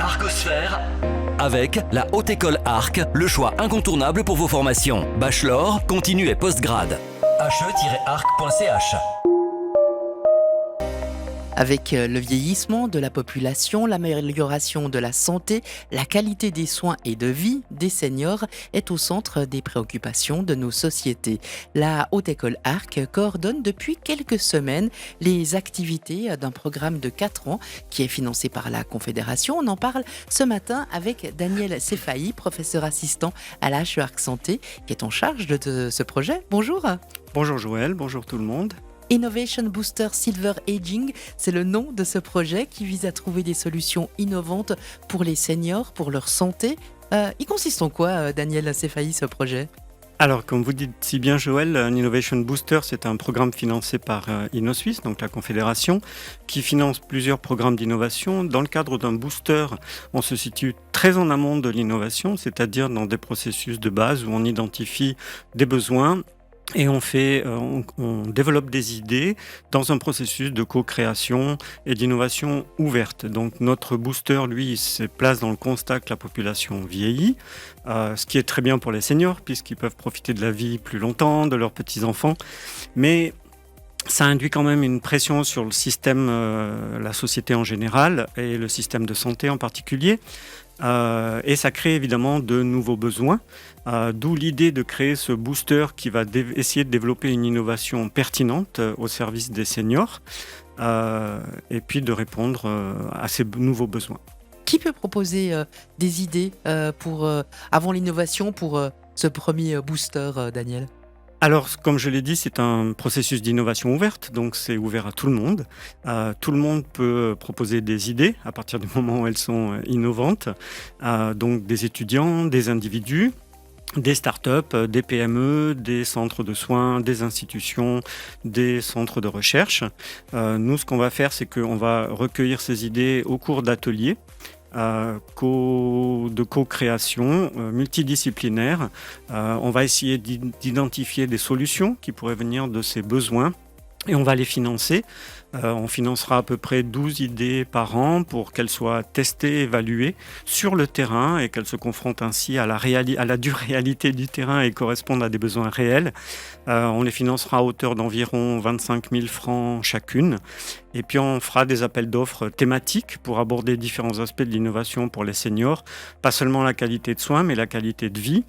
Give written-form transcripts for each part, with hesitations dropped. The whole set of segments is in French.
Arcosphère avec la Haute École Arc, le choix incontournable pour vos formations. Bachelor, continu et postgrad. he-arc.ch. Avec le vieillissement de la population, l'amélioration de la santé, la qualité des soins et de vie des seniors est au centre des préoccupations de nos sociétés. La Haute École Arc coordonne depuis quelques semaines les activités d'un programme de 4 ans qui est financé par la Confédération. On en parle ce matin avec Daniel Sefahi, professeur assistant à la HE-Arc Santé, qui est en charge de ce projet. Bonjour. Bonjour Joël, bonjour tout le monde. Innovation Booster Silver Aging, c'est le nom de ce projet qui vise à trouver des solutions innovantes pour les seniors, pour leur santé. Il consiste en quoi, Daniel Sefahi, ce projet ? Alors, comme vous dites si bien Joël, un Innovation Booster, c'est un programme financé par InnoSuisse, donc la Confédération, qui finance plusieurs programmes d'innovation. Dans le cadre d'un booster, on se situe très en amont de l'innovation, c'est-à-dire dans des processus de base où on identifie des besoins. Et on développe des idées dans un processus de co-création et d'innovation ouverte. Donc notre booster, lui, il se place dans le constat que la population vieillit, ce qui est très bien pour les seniors, puisqu'ils peuvent profiter de la vie plus longtemps, de leurs petits-enfants. Mais ça induit quand même une pression sur le système, la société en général, et le système de santé en particulier. Et ça crée évidemment de nouveaux besoins, d'où l'idée de créer ce booster qui va essayer de développer une innovation pertinente au service des seniors et puis de répondre à ces nouveaux besoins. Qui peut proposer des idées avant l'innovation pour ce premier booster, Daniel ? Alors, comme je l'ai dit, c'est un processus d'innovation ouverte, donc c'est ouvert à tout le monde. Tout le monde peut proposer des idées à partir du moment où elles sont innovantes. Donc des étudiants, des individus, des startups, des PME, des centres de soins, des institutions, des centres de recherche. Nous, ce qu'on va faire, c'est qu'on va recueillir ces idées au cours d'ateliers de co-création multidisciplinaire. On va essayer d'identifier des solutions qui pourraient venir de ces besoins et on va les financer. On financera à peu près 12 idées par an pour qu'elles soient testées, évaluées sur le terrain et qu'elles se confrontent ainsi à la dure réalité du terrain et correspondent à des besoins réels. On les financera à hauteur d'environ 25 000 francs chacune. Et puis on fera des appels d'offres thématiques pour aborder différents aspects de l'innovation pour les seniors. Pas seulement la qualité de soins, mais la qualité de vie.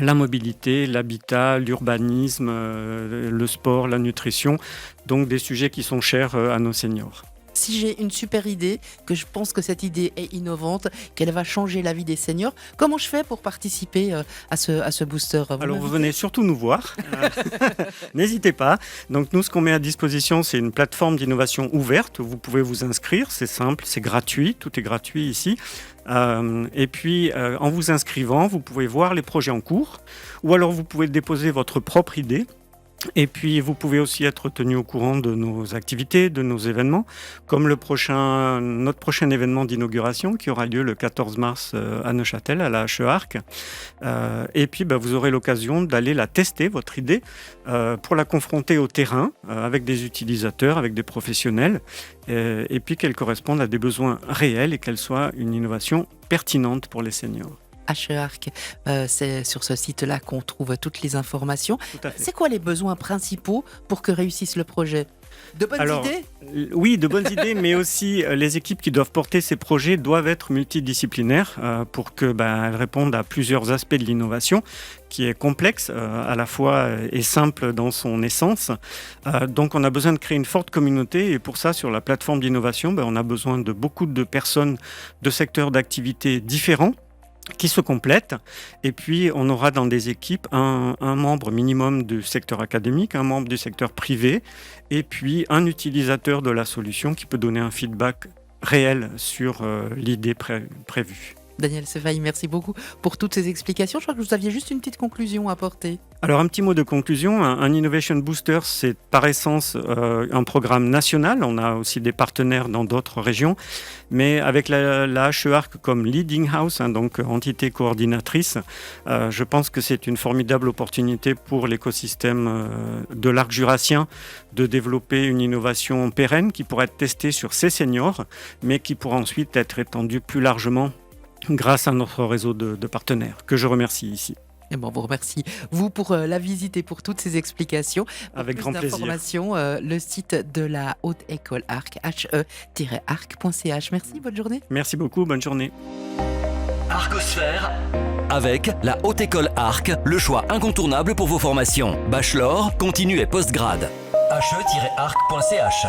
La mobilité, l'habitat, l'urbanisme, le sport, la nutrition, donc des sujets qui sont chers à nos seniors. Si j'ai une super idée, que je pense que cette idée est innovante, qu'elle va changer la vie des seniors, comment je fais pour participer à ce booster ? Alors vous venez surtout nous voir, n'hésitez pas. Donc nous, ce qu'on met à disposition, c'est une plateforme d'innovation ouverte. Vous pouvez vous inscrire, c'est simple, c'est gratuit, tout est gratuit ici. Et puis en vous inscrivant, vous pouvez voir les projets en cours ou alors vous pouvez déposer votre propre idée. Et puis, vous pouvez aussi être tenu au courant de nos activités, de nos événements, comme notre prochain événement d'inauguration qui aura lieu le 14 mars à Neuchâtel, à la HE-Arc. Et puis, vous aurez l'occasion d'aller la tester, votre idée, pour la confronter au terrain, avec des utilisateurs, avec des professionnels, et puis qu'elle corresponde à des besoins réels et qu'elle soit une innovation pertinente pour les seniors. HE-Arc, c'est sur ce site-là qu'on trouve toutes les informations. C'est quoi les besoins principaux pour que réussisse le projet ? De bonnes idées ? Oui, de bonnes idées, mais aussi les équipes qui doivent porter ces projets doivent être multidisciplinaires pour qu'elles répondent à plusieurs aspects de l'innovation qui est complexe à la fois et simple dans son essence. Donc on a besoin de créer une forte communauté et pour ça, sur la plateforme d'innovation, on a besoin de beaucoup de personnes de secteurs d'activité différents qui se complètent. Et puis, on aura dans des équipes un membre minimum du secteur académique, un membre du secteur privé, et puis un utilisateur de la solution qui peut donner un feedback réel sur l'idée prévue. Daniel Sefaï, merci beaucoup pour toutes ces explications. Je crois que vous aviez juste une petite conclusion à apporter. Alors un petit mot de conclusion, un Innovation Booster, c'est par essence un programme national. On a aussi des partenaires dans d'autres régions, mais avec la HE-ARC comme leading house, donc entité coordinatrice, je pense que c'est une formidable opportunité pour l'écosystème de l'arc jurassien de développer une innovation pérenne qui pourrait être testée sur ces seniors, mais qui pourra ensuite être étendue plus largement grâce à notre réseau de partenaires, que je remercie ici. Et bon, on vous remercie, vous, pour la visite et pour toutes ces explications. Avec grand plaisir. Informations, le site de la Haute École Arc, he-arc.ch. Merci, bonne journée. Merci beaucoup, bonne journée. Arcosphère avec la Haute École Arc, le choix incontournable pour vos formations. Bachelor, continu et postgrad. he-arc.ch